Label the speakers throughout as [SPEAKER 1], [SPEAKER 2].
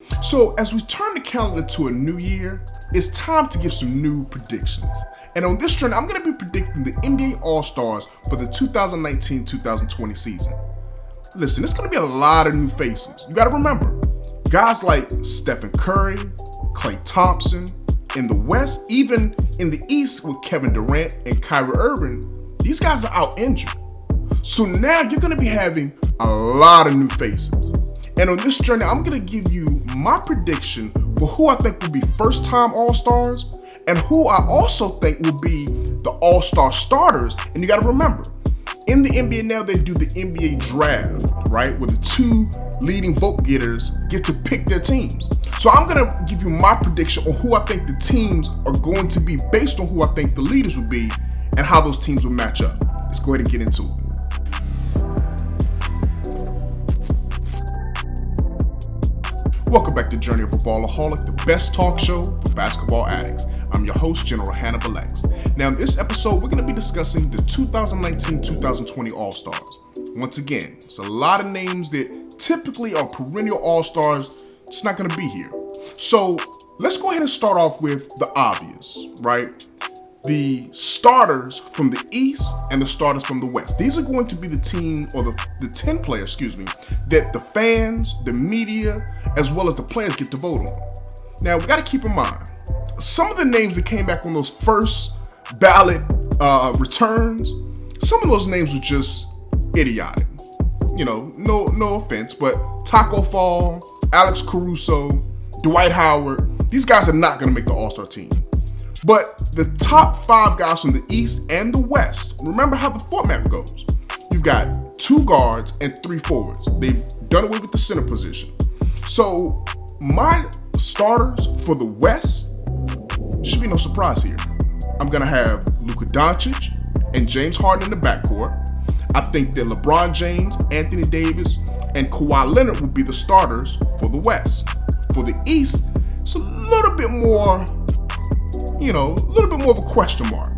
[SPEAKER 1] So as we turn the calendar to a new year, it's time to give some new predictions. And on this journey, I'm going to be predicting the NBA All-Stars for the 2019-2020 season. Listen, it's going to be a lot of new faces. You got to remember, guys like Stephen Curry, Klay Thompson, in the West, even in the East with Kevin Durant and Kyrie Irving, these guys are out injured. So now you're going to be having a lot of new faces. And on this journey, I'm going to give you my prediction for who I think will be first-time All-Stars and who I also think will be the All-Star starters. And you got to remember, in the NBA now, they do the NBA draft, right? Where the two leading vote getters get to pick their teams. So I'm going to give you my prediction on who I think the teams are going to be based on who I think the leaders will be and how those teams will match up. Let's go ahead and get into it. Welcome back to Journey of a Ballaholic, the best talk show for basketball addicts. I'm your host, General Hannibal X. Now in this episode, we're going to be discussing the 2019-2020 All-Stars. Once again, there's a lot of names that typically are perennial All-Stars, just not going to be here. So let's go ahead and start off with the obvious, right? The starters from the East and the starters from the West. These are going to be the team, or the 10 players, that the fans, the media, as well as the players get to vote on. Now, we got to keep in mind, some of the names that came back on those first ballot returns, some of those names were just idiotic. You know, no offense, but Taco Fall, Alex Caruso, Dwight Howard, these guys are not going to make the All-Star team. But the top 5 guys from the East and the West, remember how the format goes. You've got 2 guards and 3 forwards. They've done away with the center position. So my starters for the West should be no surprise here. I'm going to have Luka Doncic and James Harden in the backcourt. I think that LeBron James, Anthony Davis, and Kawhi Leonard will be the starters for the West. For the East, it's a little bit more of a question mark.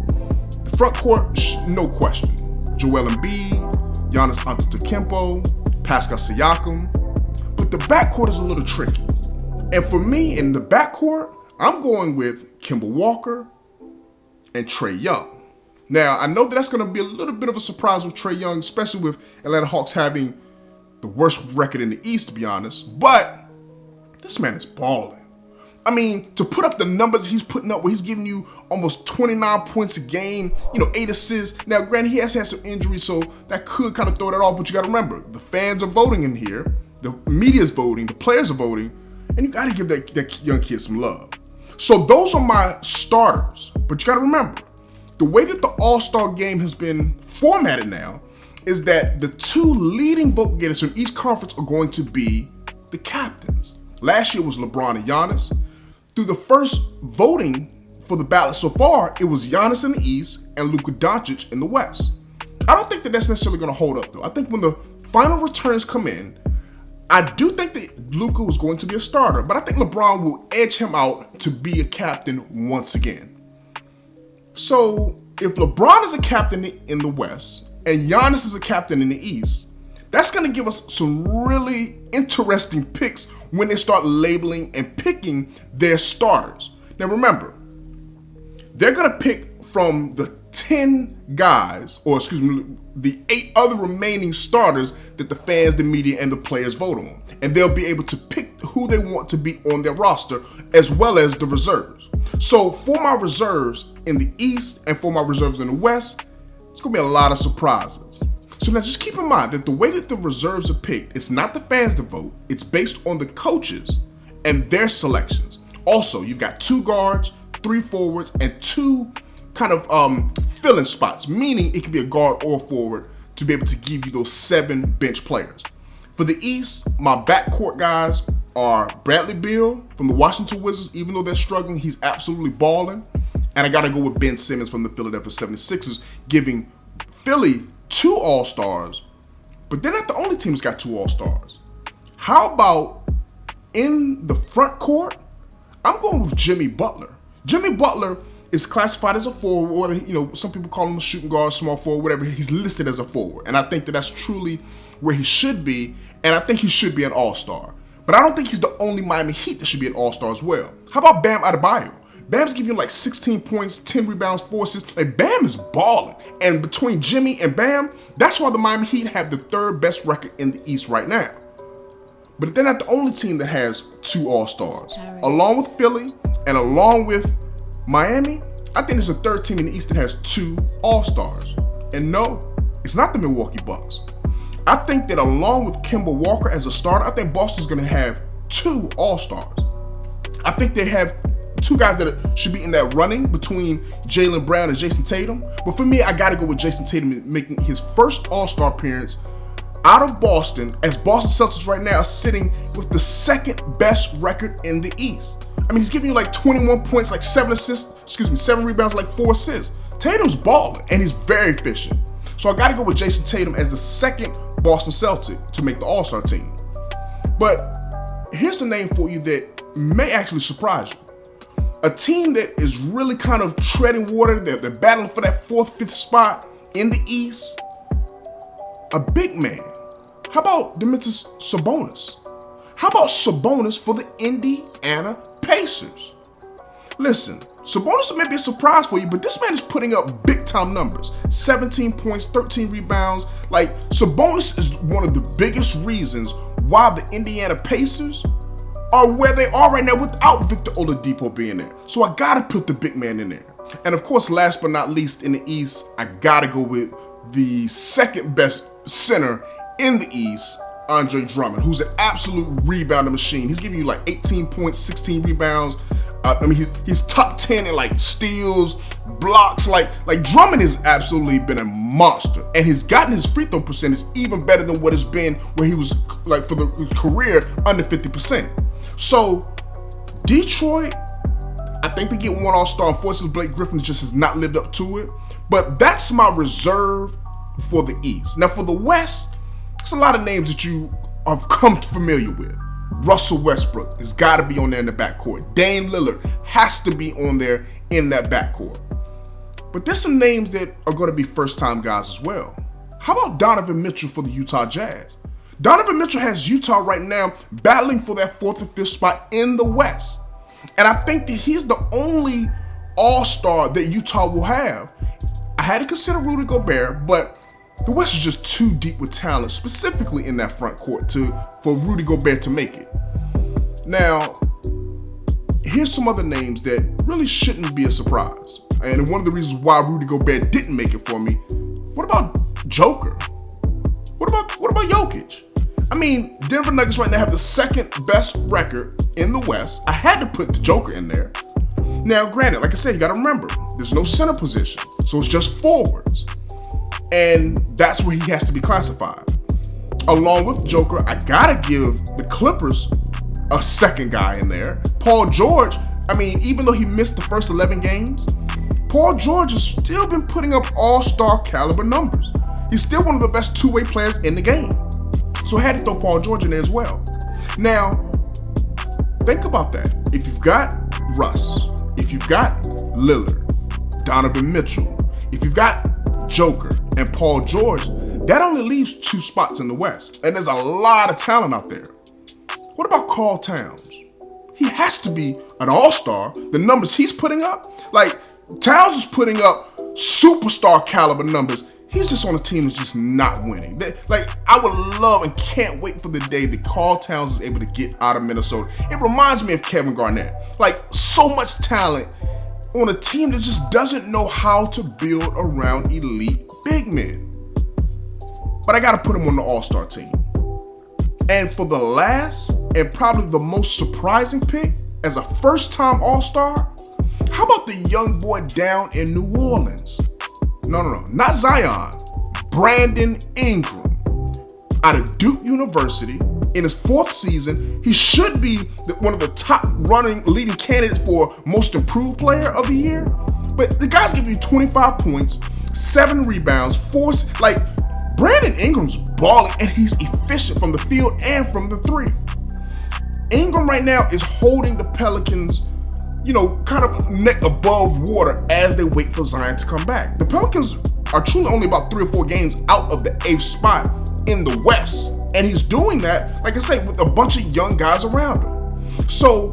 [SPEAKER 1] The front court, no question. Joel Embiid, Giannis Antetokounmpo, Pascal Siakam. But the backcourt is a little tricky. And for me, in the backcourt, I'm going with Kemba Walker and Trae Young. Now, I know that's going to be a little bit of a surprise with Trae Young, especially with Atlanta Hawks having the worst record in the East, to be honest. But this man is balling. I mean, to put up the numbers he's putting up where he's giving you almost 29 points a game, 8 assists. Now, granted, he has had some injuries, so that could kind of throw that off. But you got to remember, the fans are voting in here. The media's voting. The players are voting. And you got to give that young kid some love. So those are my starters. But you got to remember, the way that the All-Star game has been formatted now is that the 2 leading vote getters from each conference are going to be the captains. Last year was LeBron and Giannis. Through the first voting for the ballot so far, it was Giannis in the East and Luka Doncic in the West. I don't think that's necessarily going to hold up, though. I think when the final returns come in, I do think that Luka was going to be a starter, but I think LeBron will edge him out to be a captain once again. So if LeBron is a captain in the West and Giannis is a captain in the East, that's going to give us some really interesting picks when they start labeling and picking their starters. Now remember, they're going to pick from the 10 guys, the 8 other remaining starters that the fans, the media, and the players vote on. And they'll be able to pick who they want to be on their roster, as well as the reserves. So for my reserves in the East and for my reserves in the West, it's going to be a lot of surprises. So now just keep in mind that the way that the reserves are picked, it's not the fans that vote. It's based on the coaches and their selections. Also, you've got 2 guards, 3 forwards, and 2 kind of fill-in spots, meaning it could be a guard or a forward to be able to give you those 7 bench players. For the East, my backcourt guys are Bradley Beal from the Washington Wizards. Even though they're struggling, he's absolutely balling. And I got to go with Ben Simmons from the Philadelphia 76ers, giving Philly 2 All-Stars, but they're not the only team that's got 2 All-Stars. How about in the front court? I'm going with Jimmy Butler. Jimmy Butler is classified as a forward, some people call him a shooting guard, small forward, whatever. He's listed as a forward, and I think that that's truly where he should be, and I think he should be an All-Star. But I don't think he's the only Miami Heat that should be an all-star as well. How about Bam Adebayo? Bam's giving you like 16 points, 10 rebounds, 4 assists. Like, Bam is balling. And between Jimmy and Bam, that's why the Miami Heat have the 3rd best record in the East right now. But they're not the only team that has 2 all-stars. Along with Philly and along with Miami, I think there's a 3rd team in the East that has 2 all-stars. And no, it's not the Milwaukee Bucks. I think that along with Kemba Walker as a starter, I think Boston's going to have 2 all-stars. I think they have 2 guys that should be in that running between Jaylen Brown and Jason Tatum. But for me, I got to go with Jason Tatum making his first all-star appearance out of Boston, as Boston Celtics right now are sitting with the 2nd best record in the East. I mean, he's giving you like 21 points, like 7 rebounds, like 4 assists. Tatum's balling, and he's very efficient. So I got to go with Jason Tatum as the 2nd Boston Celtic to make the All-Star team. But here's a name for you that may actually surprise you. A team that is really kind of treading water, they're battling for that 4th, 5th spot in the East. A big man. How about Domantas Sabonis? How about Sabonis for the Indiana Pacers? Listen, Sabonis may be a surprise for you, but this man is putting up big-time numbers. 17 points, 13 rebounds. Like, Sabonis is one of the biggest reasons why the Indiana Pacers are where they are right now without Victor Oladipo being there. So I gotta put the big man in there. And of course, last but not least in the East, I gotta go with the 2nd best center in the East, Andre Drummond, who's an absolute rebounder machine. He's giving you like 18 points, 16 rebounds. He's top 10 in like steals, blocks. Like Drummond has absolutely been a monster, and he's gotten his free throw percentage even better than what it's been where he was like for the career under 50%. So Detroit, I think they get 1 all-star. Unfortunately, Blake Griffin just has not lived up to it. But that's my reserve for the East. Now for the West, there's a lot of names that you have come familiar with. Russell Westbrook has got to be on there in the backcourt. Dame Lillard has to be on there in that backcourt. But there's some names that are going to be first-time guys as well. How about Donovan Mitchell for the Utah Jazz? Donovan Mitchell has Utah right now battling for that 4th and 5th spot in the West. And I think that he's the only all-star that Utah will have. I had to consider Rudy Gobert, but the West is just too deep with talent, specifically in that front court for Rudy Gobert to make it. Now, here's some other names that really shouldn't be a surprise. And one of the reasons why Rudy Gobert didn't make it for me, what about Joker? What about Jokic? I mean, Denver Nuggets right now have the 2nd best record in the West. I had to put the Joker in there. Now, granted, like I said, you got to remember, there's no center position, so it's just forwards. And that's where he has to be classified. Along with Joker, I got to give the Clippers a 2nd guy in there. Paul George, I mean, even though he missed the first 11 games, Paul George has still been putting up all-star caliber numbers. He's still one of the best 2-way players in the game. So I had to throw Paul George in there as well. Now, think about that. If you've got Russ, if you've got Lillard, Donovan Mitchell, if you've got Joker and Paul George, that only leaves 2 spots in the West. And there's a lot of talent out there. What about Karl Towns? He has to be an all-star. The numbers he's putting up, like Towns is putting up superstar caliber numbers. He's just on a team that's just not winning. Like, I would love and can't wait for the day that Karl Towns is able to get out of Minnesota. It reminds me of Kevin Garnett. Like, so much talent on a team that just doesn't know how to build around elite big men. But I got to put him on the all-star team. And for the last and probably the most surprising pick as a first-time all-star, how about the young boy down in New Orleans? No, not Zion. Brandon Ingram out of Duke University. In his 4th season, he should be one of the top leading candidates for most improved player of the year. But the guy's giving you 25 points, 7 rebounds, 4. Like, Brandon Ingram's balling, and he's efficient from the field and from the 3. Ingram right now is holding the Pelicans, kind of neck above water as they wait for Zion to come back. The Pelicans are truly only about 3 or 4 games out of the 8th spot in the West. And he's doing that, like I say, with a bunch of young guys around him. So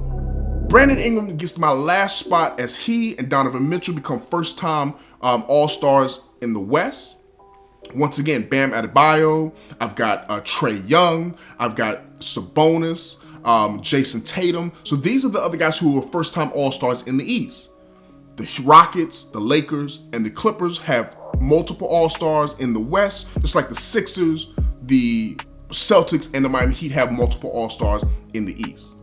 [SPEAKER 1] Brandon Ingram gets my last spot as he and Donovan Mitchell become first-time All-Stars in the West. Once again, Bam Adebayo. I've got Trae Young. I've got Sabonis, Jason Tatum. So these are the other guys who were first-time All-Stars in the East. The Rockets, the Lakers, and the Clippers have multiple All-Stars in the West, just like the Sixers, the Celtics, and the Miami Heat have multiple All-Stars in the East.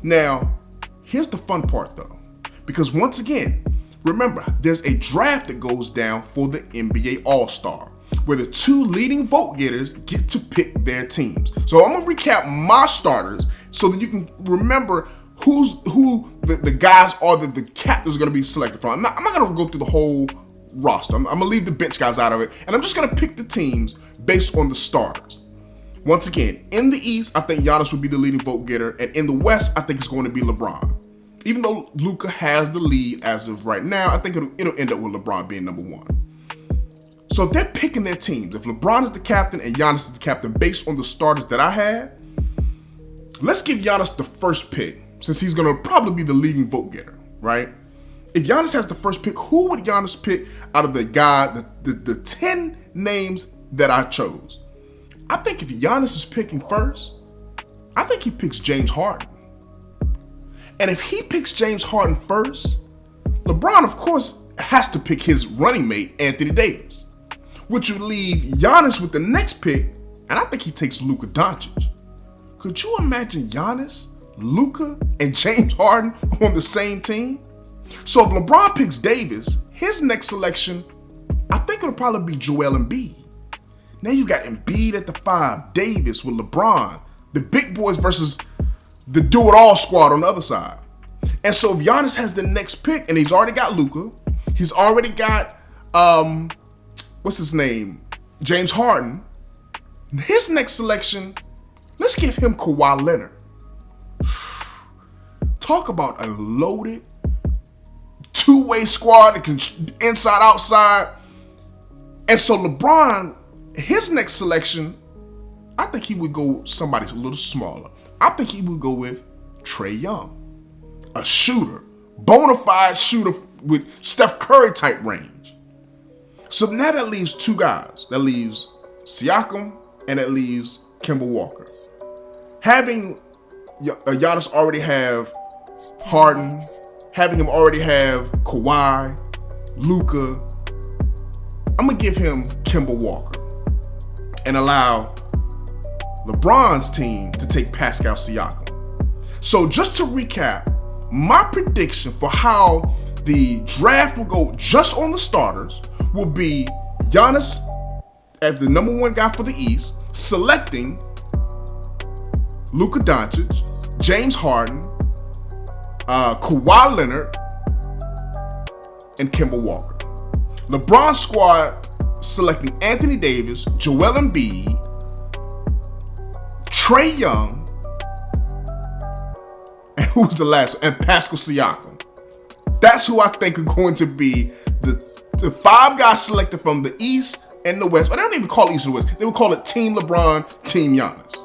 [SPEAKER 1] Now, here's the fun part though, because once again, remember, there's a draft that goes down for the NBA All-Star, where the two leading vote getters get to pick their teams. So I'm gonna recap my starters so that you can remember who the guys are that the captains are gonna be selected from. I'm not gonna go through the whole roster. I'm gonna leave the bench guys out of it, and I'm just gonna pick the teams based on the starters. Once again, in the East, I think Giannis will be the leading vote getter, and in the West, I think it's going to be LeBron. Even though Luka has the lead as of right now, I think it'll end up with LeBron being number one. So if they're picking their teams, if LeBron is the captain and Giannis is the captain based on the starters that I had, let's give Giannis the first pick, since he's going to probably be the leading vote getter, right? If Giannis has the first pick, who would Giannis pick out of the 10 names that I chose? I think if Giannis is picking first, I think he picks James Harden. And if he picks James Harden first, LeBron, of course, has to pick his running mate, Anthony Davis, which would leave Giannis with the next pick, and I think he takes Luka Doncic. Could you imagine Giannis, Luka, and James Harden on the same team? So if LeBron picks Davis, his next selection, I think it'll probably be Joel Embiid. Now you got Embiid at the 5, Davis with LeBron, the big boys versus the do-it-all squad on the other side. And so if Giannis has the next pick, and he's already got Luka, he's already got, what's his name? James Harden. His next selection, let's give him Kawhi Leonard. Talk about a loaded two-way squad that can inside, outside. And so LeBron, his next selection, I think he would go somebody a little smaller. I think he would go with Trae Young, a shooter, bona fide shooter with Steph Curry type range. So now that leaves two guys. That leaves Siakam and that leaves Kemba Walker. Having Giannis already have Harden, having him already have Kawhi, Luka, I'm going to give him Kemba Walker and allow LeBron's team to take Pascal Siakam. So just to recap, my prediction for how the draft will go just on the starters will be Giannis as the number one guy for the East, selecting Luka Doncic, James Harden, Kawhi Leonard, and Kemba Walker. LeBron's squad selecting Anthony Davis, Joel Embiid, Trae Young, and who was the last one? And Pascal Siakam. That's who I think are going to be the 5 guys selected from the East and the West. But they don't even call it East and West. They would call it Team LeBron, Team Giannis.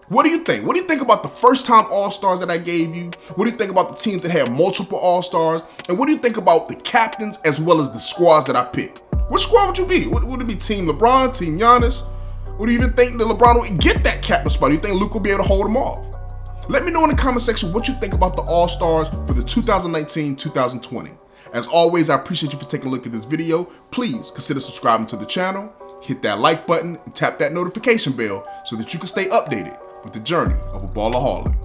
[SPEAKER 1] What do you think? What do you think about the first-time All-Stars that I gave you? What do you think about the teams that have multiple All-Stars? And what do you think about the captains as well as the squads that I picked? What squad would you be? Would it be Team LeBron, Team Giannis? Or do you even think that LeBron will get that captain spot? Do you think Luke will be able to hold him off? Let me know in the comment section what you think about the All-Stars for the 2019-2020. As always, I appreciate you for taking a look at this video. Please consider subscribing to the channel, hit that like button, and tap that notification bell so that you can stay updated with the journey of a Ballaholic.